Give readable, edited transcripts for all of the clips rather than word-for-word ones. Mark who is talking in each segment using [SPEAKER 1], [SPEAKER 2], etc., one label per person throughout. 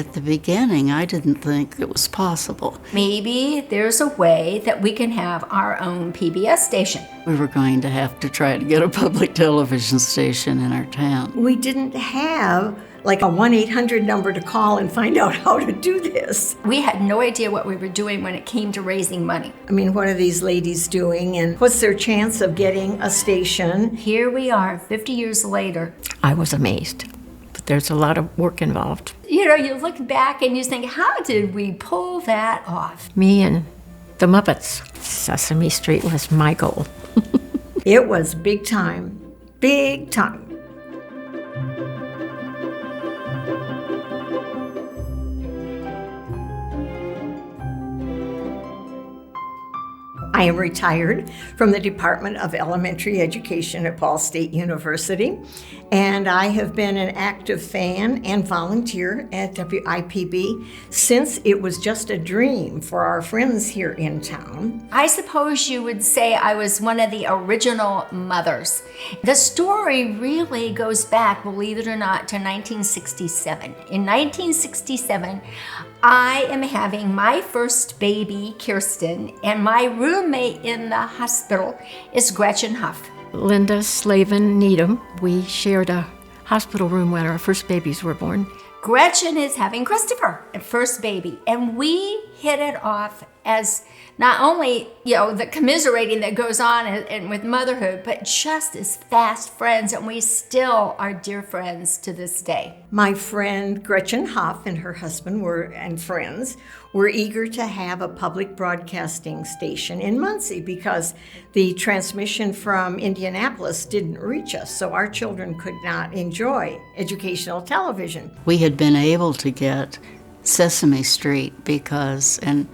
[SPEAKER 1] at the beginning, I didn't think it was possible.
[SPEAKER 2] Maybe there's a way that we can have our own PBS station.
[SPEAKER 1] We were going to have to try to get a public television station in our town.
[SPEAKER 3] We didn't have like a 1-800 number to call and find out how to do this.
[SPEAKER 2] We had no idea what we were doing when it came to raising money.
[SPEAKER 3] I mean, what are these ladies doing and what's their chance of getting a station?
[SPEAKER 2] Here we are, 50 years later.
[SPEAKER 4] I was amazed, but there's a lot of work involved.
[SPEAKER 2] You know, you look back and you think, how did we pull that off?
[SPEAKER 4] Me and the Muppets. Sesame Street was my goal.
[SPEAKER 3] It was big time, big time. I am retired from the Department of Elementary Education at Ball State University, and I have been an active fan and volunteer at WIPB since it was just a dream for our friends here in town.
[SPEAKER 2] I suppose you would say I was one of the original mothers. The story really goes back, believe it or not, to 1967. In 1967, I am having my first baby, Kirsten, and my roommate in the hospital is Gretchen Huff.
[SPEAKER 4] Linda Slavin Needham, we shared a hospital room when our first babies were born.
[SPEAKER 2] Gretchen is having Christopher, a first baby, and we hit it off as not only, the commiserating that goes on and with motherhood, but just as fast friends, and we still are dear friends to this day.
[SPEAKER 3] My friend Gretchen Huff and her husband and friends were eager to have a public broadcasting station in Muncie because the transmission from Indianapolis didn't reach us, so our children could not enjoy educational television.
[SPEAKER 1] We had been able to get Sesame Street because an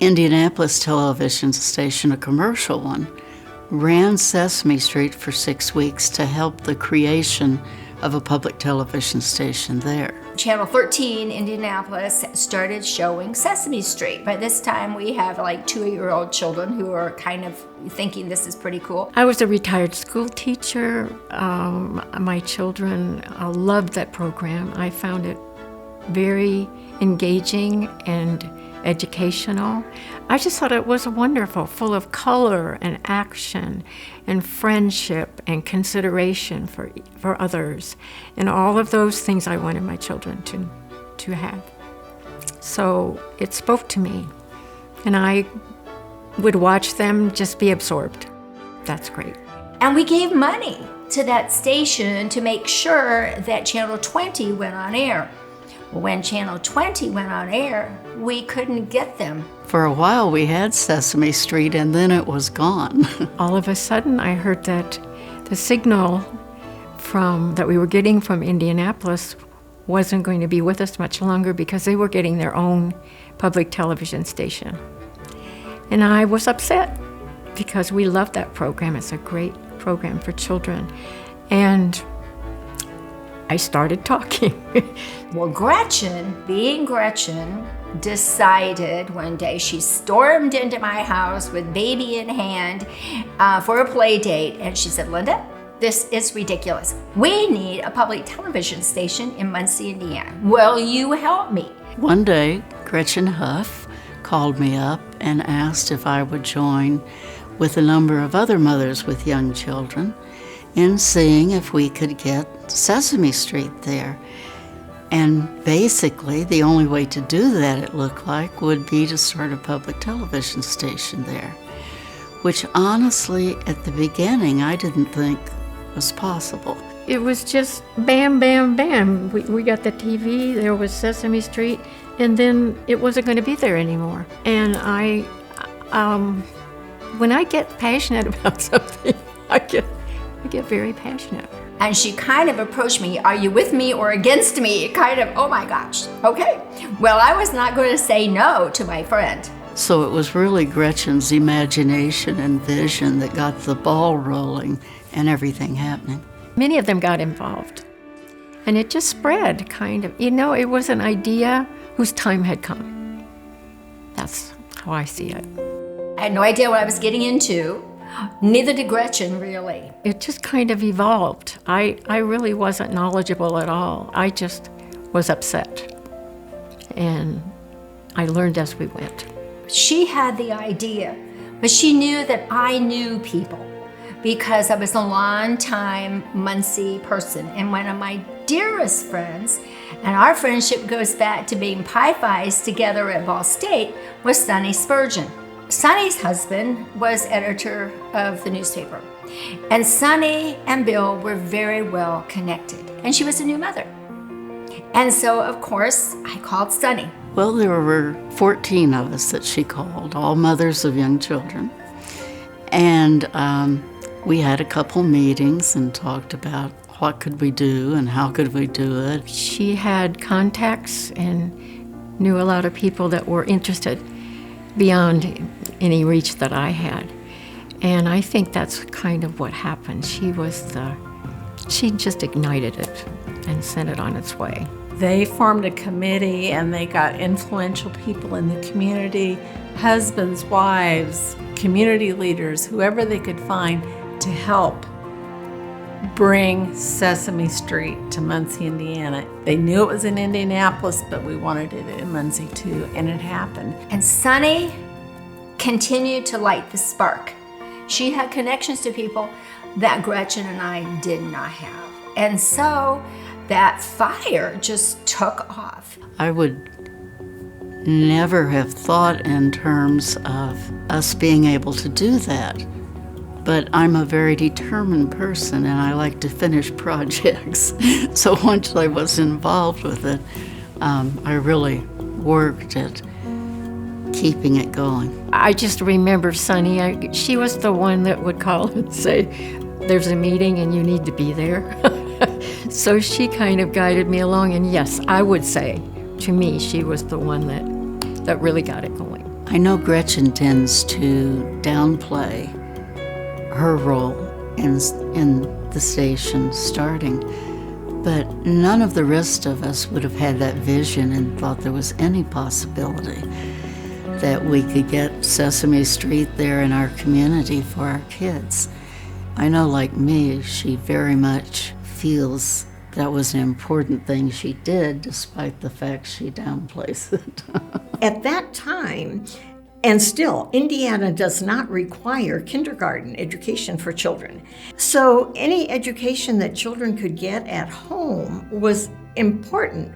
[SPEAKER 1] Indianapolis television station, a commercial one, ran Sesame Street for 6 weeks to help the creation of a public television station there.
[SPEAKER 2] Channel 13, Indianapolis, started showing Sesame Street. By this time, we have like 2-year-old children who are kind of thinking this is pretty cool.
[SPEAKER 4] I was a retired school teacher. My children loved that program. I found it very engaging and educational. I just thought it was wonderful, full of color and action and friendship and consideration for others, and all of those things I wanted my children to have. So it spoke to me, and I would watch them just be absorbed. That's great.
[SPEAKER 2] And we gave money to that station to make sure that Channel 20 went on air. When Channel 20 went on air, we couldn't get them.
[SPEAKER 1] For a while we had Sesame Street and then it was gone.
[SPEAKER 4] All of a sudden I heard that the signal that we were getting from Indianapolis wasn't going to be with us much longer because they were getting their own public television station. And I was upset because we loved that program. It's a great program for children. And I started talking.
[SPEAKER 2] Well, Gretchen, being Gretchen, decided one day, she stormed into my house with baby in hand for a play date, and she said, Linda, this is ridiculous. We need a public television station in Muncie, Indiana. Will you help me?
[SPEAKER 1] One day, Gretchen Huff called me up and asked if I would join with a number of other mothers with young children in seeing if we could get Sesame Street there. And basically, the only way to do that, it looked like, would be to start a public television station there, which honestly, at the beginning, I didn't think was possible.
[SPEAKER 4] It was just bam, bam, bam. We got the TV, there was Sesame Street, and then it wasn't going to be there anymore. And when I get passionate about something, I get very passionate.
[SPEAKER 2] And she kind of approached me, are you with me or against me? Kind of, oh my gosh, okay. Well, I was not going to say no to my friend.
[SPEAKER 1] So it was really Gretchen's imagination and vision that got the ball rolling and everything happening.
[SPEAKER 4] Many of them got involved. And it just spread, kind of. It was an idea whose time had come. That's how I see it.
[SPEAKER 2] I had no idea what I was getting into. Neither did Gretchen, really.
[SPEAKER 4] It just kind of evolved. I really wasn't knowledgeable at all. I just was upset. And I learned as we went.
[SPEAKER 2] She had the idea, but she knew that I knew people because I was a long-time Muncie person. And one of my dearest friends, and our friendship goes back to being Pi Phis together at Ball State, was Sonny Spurgeon. Sonny's husband was editor of the newspaper. And Sonny and Bill were very well connected. And she was a new mother. And so, of course, I called Sonny.
[SPEAKER 1] Well, there were 14 of us that she called, all mothers of young children. And we had a couple meetings and talked about what could we do and how could we do it.
[SPEAKER 4] She had contacts and knew a lot of people that were interested beyond any reach that I had. And I think that's kind of what happened. She just ignited it and sent it on its way.
[SPEAKER 5] They formed a committee and they got influential people in the community, husbands, wives, community leaders, whoever they could find to help bring Sesame Street to Muncie, Indiana. They knew it was in Indianapolis, but we wanted it in Muncie too, and it happened.
[SPEAKER 2] And Sonny continued to light the spark. She had connections to people that Gretchen and I did not have. And so that fire just took off.
[SPEAKER 1] I would never have thought in terms of us being able to do that. But I'm a very determined person and I like to finish projects. So once I was involved with it, I really worked at keeping it going.
[SPEAKER 4] I just remember Sonny, she was the one that would call and say, there's a meeting and you need to be there. So she kind of guided me along, and yes, I would say, to me, she was the one that really got it going.
[SPEAKER 1] I know Gretchen tends to downplay her role in the station starting, but none of the rest of us would have had that vision and thought there was any possibility that we could get Sesame Street there in our community for our kids. I know, like me, she very much feels that was an important thing she did, despite the fact she downplays it.
[SPEAKER 3] At that time, and still, Indiana does not require kindergarten education for children. So any education that children could get at home was important.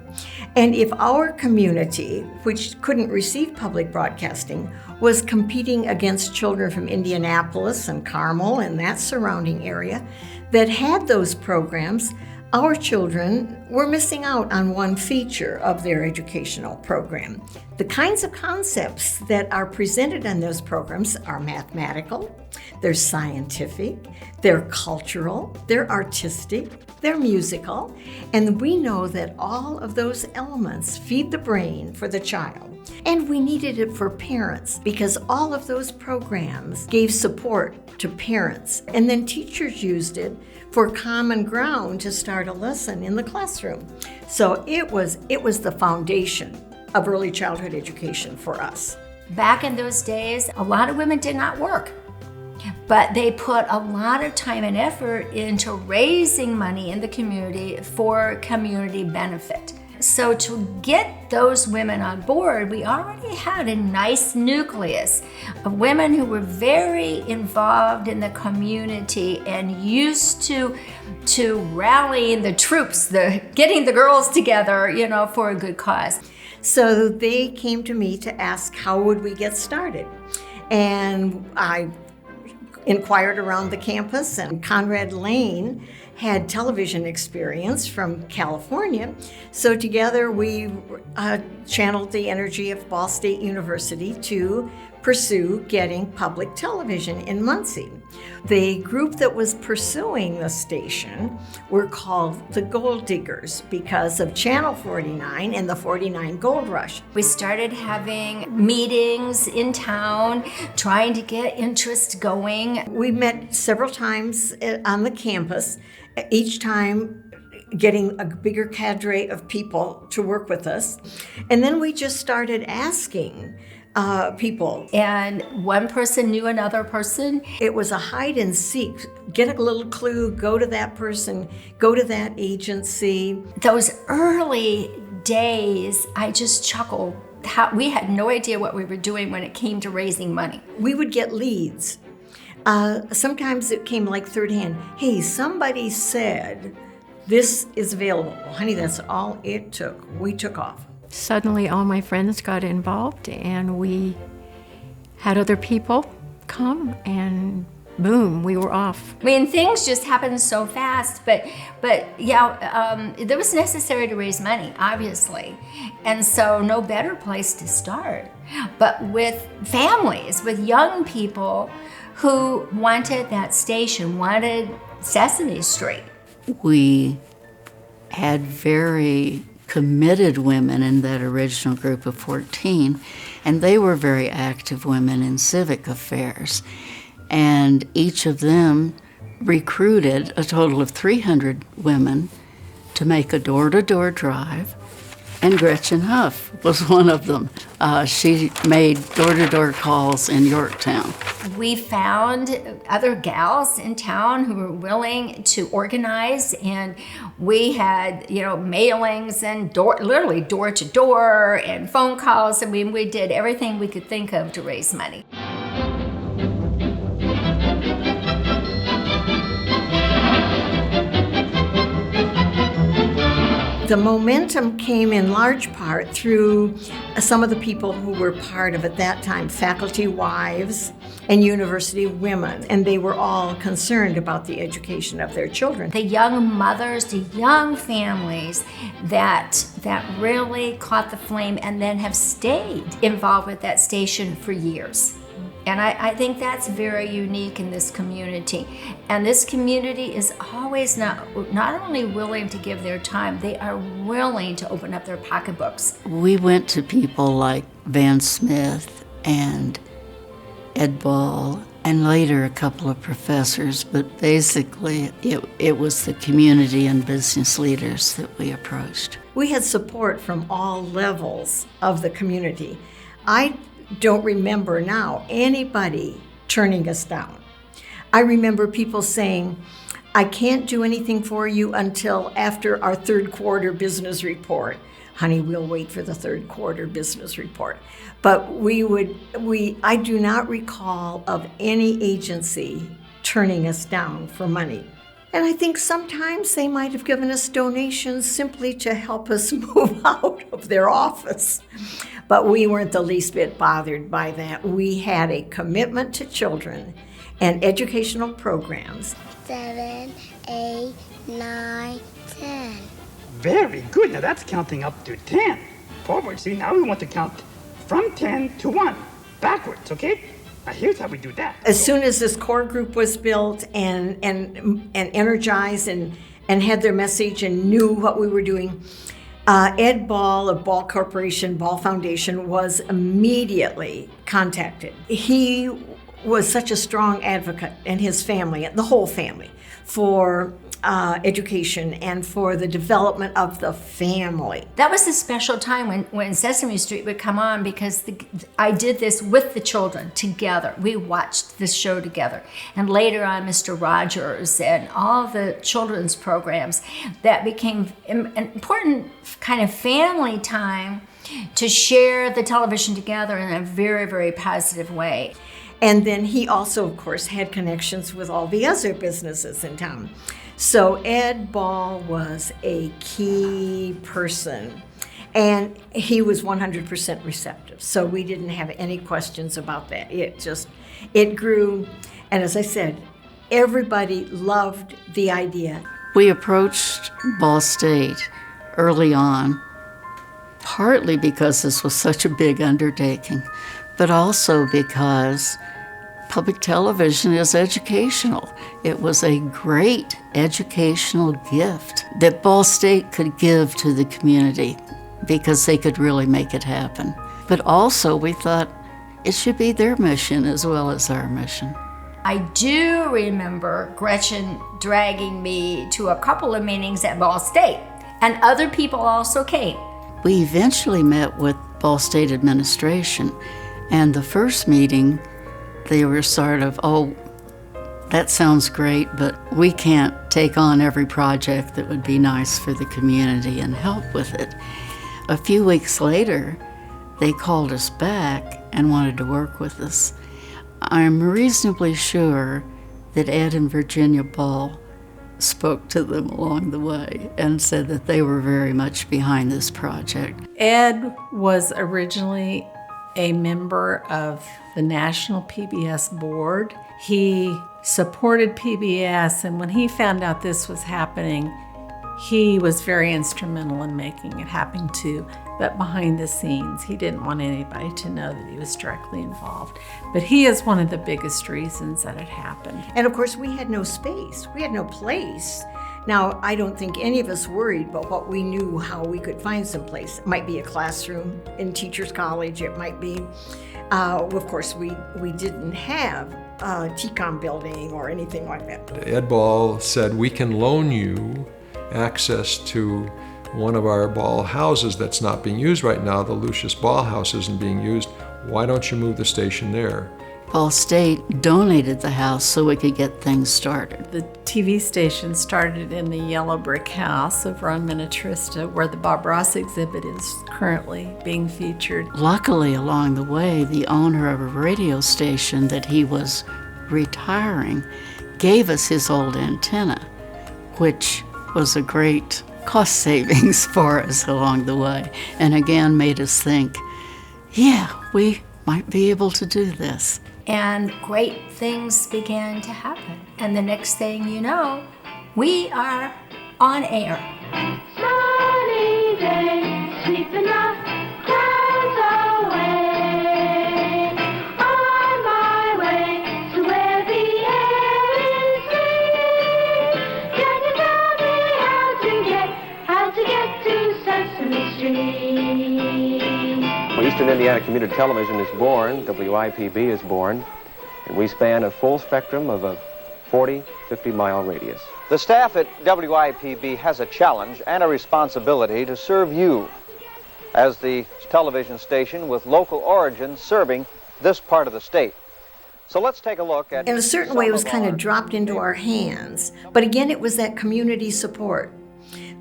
[SPEAKER 3] And if our community, which couldn't receive public broadcasting, was competing against children from Indianapolis and Carmel and that surrounding area that had those programs, our children were missing out on one feature of their educational program. The kinds of concepts that are presented in those programs are mathematical, they're scientific, they're cultural, they're artistic, they're musical, and we know that all of those elements feed the brain for the child. And we needed it for parents because all of those programs gave support to parents, and then teachers used it for common ground to start a lesson in the classroom. So it was the foundation of early childhood education for us.
[SPEAKER 2] Back in those days, a lot of women did not work, but they put a lot of time and effort into raising money in the community for community benefit. So to get those women on board, we already had a nice nucleus of women who were very involved in the community and used to rallying the troops, getting the girls together, for a good cause.
[SPEAKER 3] So they came to me to ask how would we get started. And I inquired around the campus, and Conrad Lane had television experience from California. So together we channeled the energy of Ball State University to pursue getting public television in Muncie. The group that was pursuing the station were called the Gold Diggers because of Channel 49 and the 49 Gold Rush.
[SPEAKER 2] We started having meetings in town, trying to get interest going.
[SPEAKER 3] We met several times on the campus, each time getting a bigger cadre of people to work with us. And then we just started asking people.
[SPEAKER 2] And one person knew another person.
[SPEAKER 3] It was a hide and seek. Get a little clue, go to that person, go to that agency.
[SPEAKER 2] Those early days, I just chuckled. We had no idea what we were doing when it came to raising money.
[SPEAKER 3] We would get leads. Sometimes it came like third hand. Hey, somebody said this is available. Well, honey, that's all it took. We took off.
[SPEAKER 4] Suddenly, all my friends got involved, and we had other people come, and boom, we were off.
[SPEAKER 2] I mean, things just happened so fast, but yeah, it was necessary to raise money, obviously. And so no better place to start. But with families, with young people who wanted that station, wanted Sesame Street.
[SPEAKER 1] We had very committed women in that original group of 14, and they were very active women in civic affairs. And each of them recruited a total of 300 women to make a door-to-door drive, and Gretchen Huff was one of them. She made door-to-door calls in Yorktown.
[SPEAKER 2] We found other gals in town who were willing to organize, and we had, mailings and literally door to door and phone calls. I mean, we did everything we could think of to raise money.
[SPEAKER 3] The momentum came in large part through some of the people who were part of, at that time, faculty wives and university women, and they were all concerned about the education of their children.
[SPEAKER 2] The young mothers, the young families that really caught the flame and then have stayed involved with that station for years. And I think that's very unique in this community. And this community is always not only willing to give their time, they are willing to open up their pocketbooks.
[SPEAKER 1] We went to people like Van Smith and Ed Ball, and later a couple of professors, but basically it was the community and business leaders that we approached.
[SPEAKER 3] We had support from all levels of the community. I don't remember now anybody turning us down. I remember people saying, I can't do anything for you until after our third quarter business report. Honey, we'll wait for the third quarter business report. But I do not recall of any agency turning us down for money. And I think sometimes they might have given us donations simply to help us move out of their office. But we weren't the least bit bothered by that. We had a commitment to children and educational programs.
[SPEAKER 6] 7, 8, 9, 10.
[SPEAKER 7] Very good. Now that's counting up to 10. Forward. See, now we want to count from 10 to 1. Backwards, okay? Now here's how we do that.
[SPEAKER 3] As soon as this core group was built and energized and had their message and knew what we were doing, Ed Ball of Ball Corporation, Ball Foundation was immediately contacted. He was such a strong advocate, and his family, the whole family, for education and for the development of the family.
[SPEAKER 2] That was a special time when Sesame Street would come on, because I did this with the children together. We watched this show together. And later on, Mr. Rogers and all the children's programs, that became an important kind of family time to share the television together in a very, very positive way.
[SPEAKER 3] And then he also, of course, had connections with all the other businesses in town. So Ed Ball was a key person, and he was 100% receptive. So we didn't have any questions about that. It grew, and as I said, everybody loved the idea.
[SPEAKER 1] We approached Ball State early on, partly because this was such a big undertaking, but also because public television is educational. It was a great educational gift that Ball State could give to the community because they could really make it happen. But also we thought it should be their mission as well as our mission.
[SPEAKER 2] I do remember Gretchen dragging me to a couple of meetings at Ball State, and other people also came.
[SPEAKER 1] We eventually met with Ball State administration, and the first meeting, they were sort of, oh, that sounds great, but we can't take on every project that would be nice for the community and help with it. a few weeks later, they called us back and wanted to work with us. I'm reasonably sure that Ed and Virginia Ball spoke to them along the way and said that they were very much behind this project.
[SPEAKER 5] Ed was originally a member of the National PBS board. He supported PBS, and when he found out this was happening, he was very instrumental in making it happen too. But behind the scenes, he didn't want anybody to know that he was directly involved. But he is one of the biggest reasons that it happened.
[SPEAKER 3] And of course, we had no space. We had no place. Now, I don't think any of us worried about what we knew, how we could find some place. It might be a classroom in Teachers College. It might be, of course, we didn't have a TCOM building or anything like that.
[SPEAKER 8] Ed Ball said, we can loan you access to one of our ball houses that's not being used right now. The Lucius Ball House isn't being used. Why don't you move the station there?
[SPEAKER 1] Ball State donated the house so we could get things started.
[SPEAKER 5] The TV station started in the yellow brick house over on Minnetrista, where the Bob Ross exhibit is currently being featured.
[SPEAKER 1] Luckily, along the way, the owner of a radio station that he was retiring gave us his old antenna, which was a great cost savings for us along the way, and again made us think, yeah, we might be able to do this.
[SPEAKER 2] And great things began to happen. And the next thing you know, we are on air.
[SPEAKER 6] Sunny day, sweeping up clouds away. On my way to where the air is free. Can you tell me how to get to Sesame Street?
[SPEAKER 9] Eastern Indiana Community Television is born, WIPB is born, and we span a full spectrum of a 40, 50-mile radius.
[SPEAKER 10] The staff at WIPB has a challenge and a responsibility to serve you as the television station with local origin serving this part of the state. So let's take a look at...
[SPEAKER 3] In a certain way, it was kind of dropped into our hands. But again, it was that community support.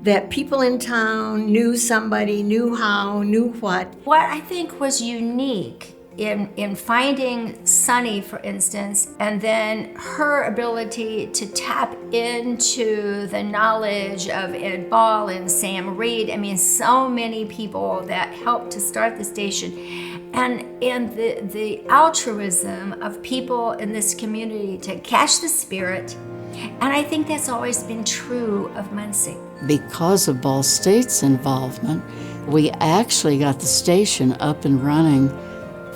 [SPEAKER 3] That people in town knew somebody, knew how, knew what.
[SPEAKER 2] What I think was unique in finding Sunny, for instance, and then her ability to tap into the knowledge of Ed Ball and Sam Reed. I mean, so many people that helped to start the station. And the altruism of people in this community to catch the spirit. And I think that's always been true of Muncie.
[SPEAKER 1] Because of Ball State's involvement, we actually got the station up and running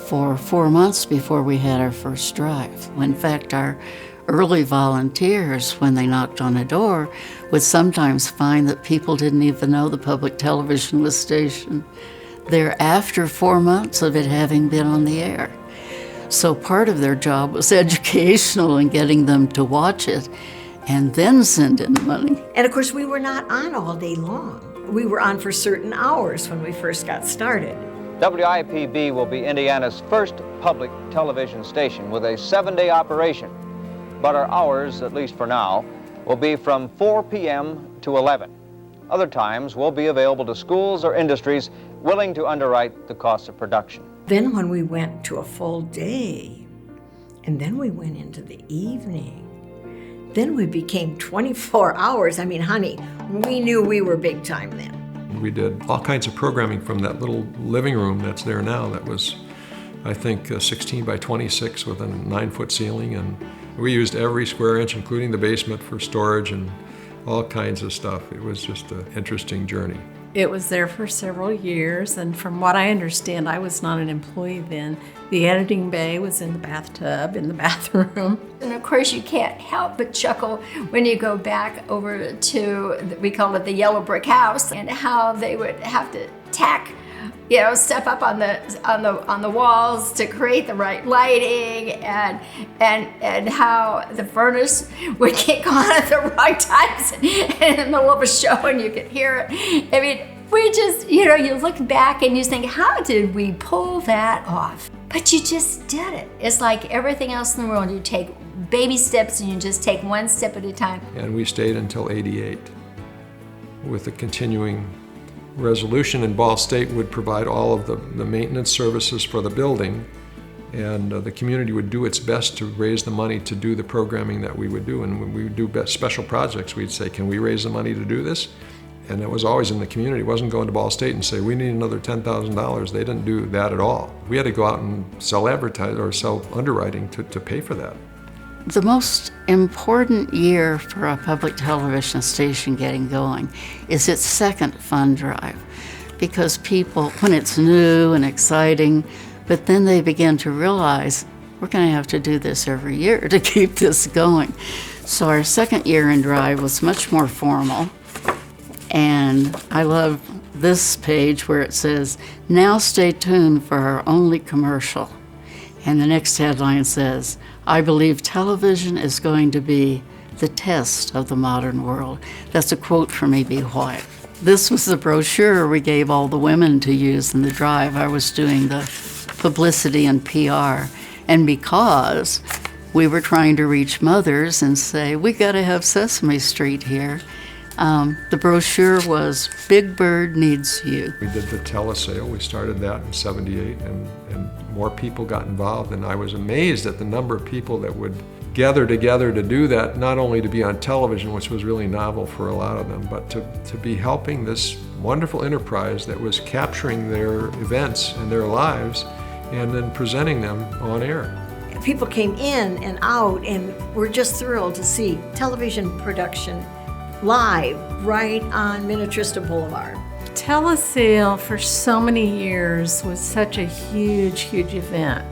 [SPEAKER 1] for 4 months before we had our first drive. In fact, our early volunteers, when they knocked on a door, would sometimes find that people didn't even know the public television was stationed there after 4 months of it having been on the air. So part of their job was educational and getting them to watch it and then send in money.
[SPEAKER 3] And of course, we were not on all day long. We were on for certain hours when we first got started.
[SPEAKER 10] WIPB will be Indiana's first public television station with a 7-day operation. But our hours, at least for now, will be from 4 p.m. to 11. Other times will be available to schools or industries willing to underwrite the cost of production.
[SPEAKER 3] Then when we went to a full day, and then we went into the evening, then we became 24 hours. I mean, honey, we knew we were big time then.
[SPEAKER 8] We did all kinds of programming from that little living room that's there now that was, I think, 16 by 26 with a 9-foot ceiling, and we used every square inch, including the basement, for storage and all kinds of stuff. It was just an interesting journey.
[SPEAKER 5] It was there for several years, and from what I understand, I was not an employee then. The editing bay was in the bathtub, in the bathroom.
[SPEAKER 2] And of course, you can't help but chuckle when you go back over to, we call it the yellow brick house, and how they would have to tack, stuff up on the walls to create the right lighting, and how the furnace would kick on at the right times in the middle of a show and you could hear it. I mean, we just, you look back and you think, how did we pull that off? But you just did it. It's like everything else in the world. You take baby steps and you just take one step at a time.
[SPEAKER 8] And we stayed until '88 with a continuing resolution, and Ball State would provide all of the maintenance services for the building, and the community would do its best to raise the money to do the programming that we would do. And when we would do special projects, we'd say, can we raise the money to do this? And it was always in the community. It wasn't going to Ball State and say, we need another $10,000. They didn't do that at all. We had to go out and sell underwriting to pay for that.
[SPEAKER 1] The most important year for a public television station getting going is its second fund drive, because people, when it's new and exciting, but then they begin to realize we're going to have to do this every year to keep this going. So our second year in drive was much more formal, and I love this page where it says, "Now stay tuned for our only commercial." And the next headline says, "I believe television is going to be the test of the modern world." That's a quote from E.B. White. This was the brochure we gave all the women to use in the drive. I was doing the publicity and PR. And because we were trying to reach mothers and say, we got to have Sesame Street here, the brochure was Big Bird Needs You.
[SPEAKER 8] We did the telesale. We started that in '78, and more people got involved, and I was amazed at the number of people that would gather together to do that, not only to be on television, which was really novel for a lot of them, but to be helping this wonderful enterprise that was capturing their events and their lives and then presenting them on air.
[SPEAKER 3] People came in and out and were just thrilled to see television production live right on Minnetrista Boulevard.
[SPEAKER 5] Telesale for so many years was such a huge, huge event.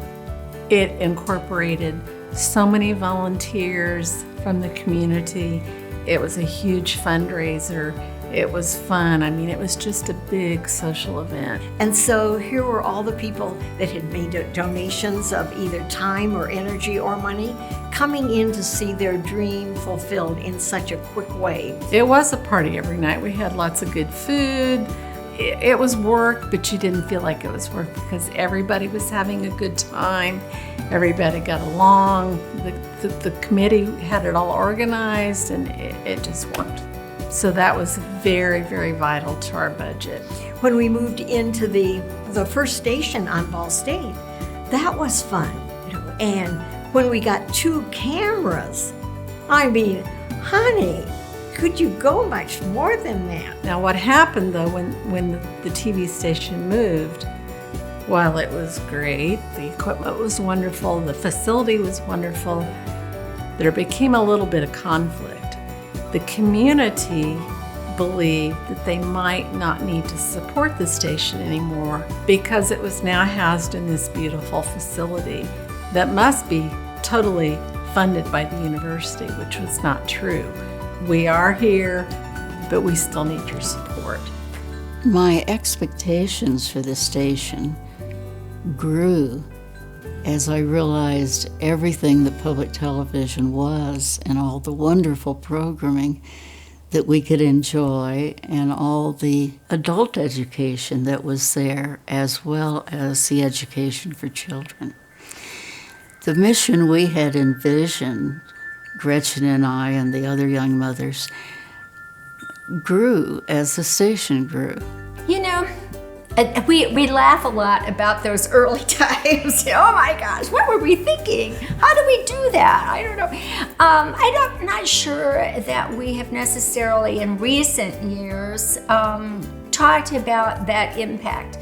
[SPEAKER 5] It incorporated so many volunteers from the community. It was a huge fundraiser. It was fun. I mean, it was just a big social event.
[SPEAKER 3] And so here were all the people that had made donations of either time or energy or money coming in to see their dream fulfilled in such a quick way.
[SPEAKER 5] It was a party every night. We had lots of good food. It was work, but you didn't feel like it was work because everybody was having a good time. Everybody got along. The committee had it all organized, and it just worked. So that was very, very vital to our budget.
[SPEAKER 3] When we moved into the first station on Ball State, that was fun. And when we got 2 cameras, I mean, honey, could you go much more than that?
[SPEAKER 5] Now what happened though when the TV station moved, while it was great, the equipment was wonderful, the facility was wonderful, there became a little bit of conflict. The community believed that they might not need to support the station anymore because it was now housed in this beautiful facility that must be totally funded by the university, which was not true. We are here, but we still need your support.
[SPEAKER 1] My expectations for the station grew as I realized everything that public television was and all the wonderful programming that we could enjoy and all the adult education that was there, as well as the education for children. The mission we had envisioned, Gretchen and I and the other young mothers, grew as the station grew.
[SPEAKER 2] You know, we laugh a lot about those early times. Oh my gosh, what were we thinking? How do we do that? I don't know. I'm not sure that we have necessarily in recent years talked about that impact,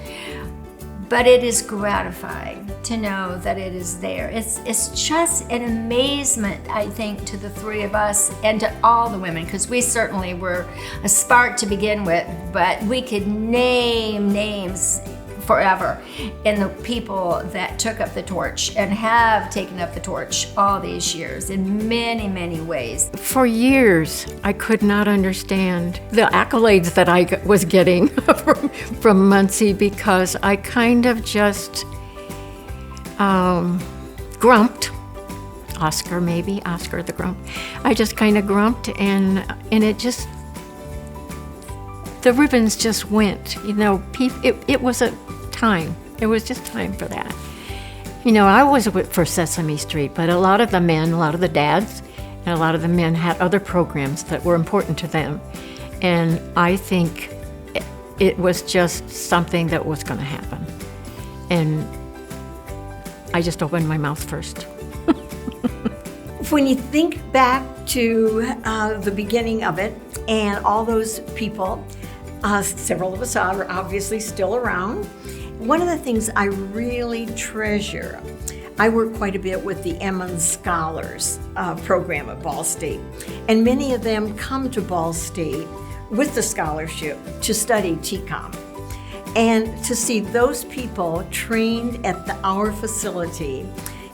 [SPEAKER 2] but it is gratifying to know that it is there. It's just an amazement, I think, to the 3 of us and to all the women, because we certainly were a spark to begin with, but we could name names forever in the people that took up the torch and have taken up the torch all these years in many, many ways.
[SPEAKER 4] For years, I could not understand the accolades that I was getting from Muncie because I kind of just grumped. Oscar the grump. I just kind of grumped and it just, the ribbons just went, you know, it was a time. It was just time for that. You know, I was for Sesame Street, but a lot of the men, a lot of the dads, and a lot of the men had other programs that were important to them. And I think it was just something that was going to happen. And I just opened my mouth first.
[SPEAKER 3] When you think back to the beginning of it and all those people, several of us are obviously still around. One of the things I really treasure, I work quite a bit with the Emmons Scholars program at Ball State, and many of them come to Ball State with the scholarship to study TCOM. And to see those people trained at our facility,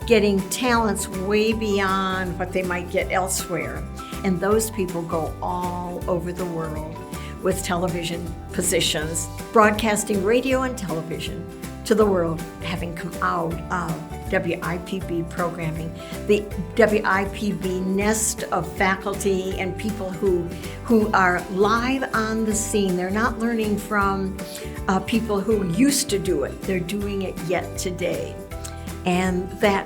[SPEAKER 3] getting talents way beyond what they might get elsewhere. And those people go all over the world with television positions, broadcasting radio and television to the world, having come out of WIPB programming. The WIPB nest of faculty and people who are live on the scene. They're not learning from people who used to do it. They're doing it yet today. And that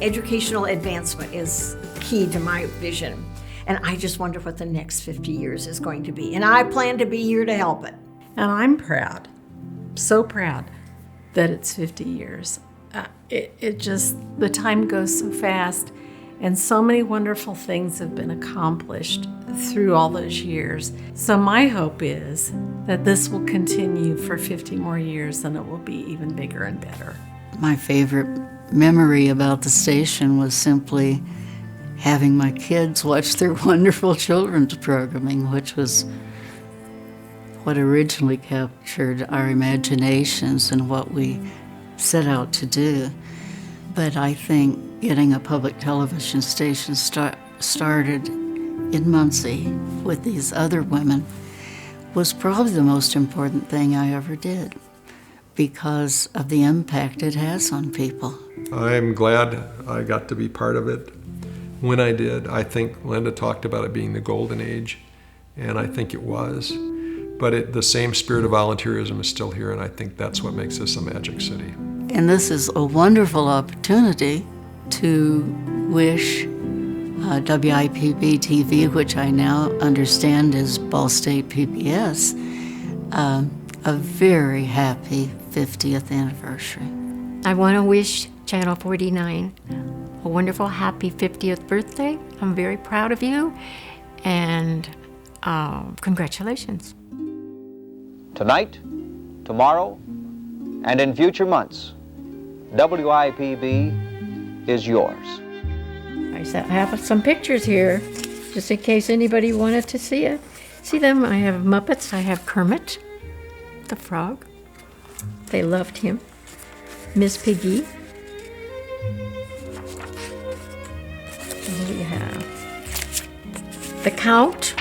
[SPEAKER 3] educational advancement is key to my vision. And I just wonder what the next 50 years is going to be. And I plan to be here to help it.
[SPEAKER 5] And I'm proud, so proud that it's 50 years. It just, the time goes so fast, and so many wonderful things have been accomplished through all those years. So my hope is that this will continue for 50 more years, and it will be even bigger and better.
[SPEAKER 1] My favorite memory about the station was simply having my kids watch their wonderful children's programming, which was what originally captured our imaginations and what we set out to do. But I think getting a public television station started in Muncie with these other women was probably the most important thing I ever did because of the impact it has on people.
[SPEAKER 8] I'm glad I got to be part of it. When I did, I think Linda talked about it being the golden age, and I think it was. But the same spirit of volunteerism is still here, and I think that's what makes this a magic city.
[SPEAKER 1] And this is a wonderful opportunity to wish WIPB TV, which I now understand is Ball State PBS, a very happy 50th anniversary.
[SPEAKER 4] I want to wish Channel 49 a wonderful, happy 50th birthday. I'm very proud of you, and congratulations.
[SPEAKER 10] Tonight, tomorrow, and in future months, WIPB is yours.
[SPEAKER 4] I have some pictures here, just in case anybody wanted to see it. See them? I have Muppets. I have Kermit, the frog. They loved him. Miss Piggy. And we have the Count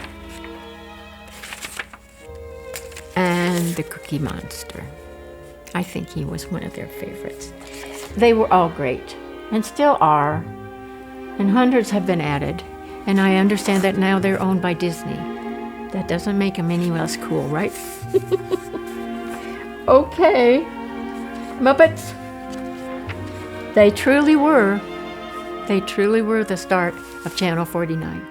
[SPEAKER 4] and the Cookie Monster. I think he was one of their favorites. They were all great, and still are, and hundreds have been added, and I understand that now they're owned by Disney. That doesn't make them any less cool, right? Okay, Muppets. They truly were the start of Channel 49.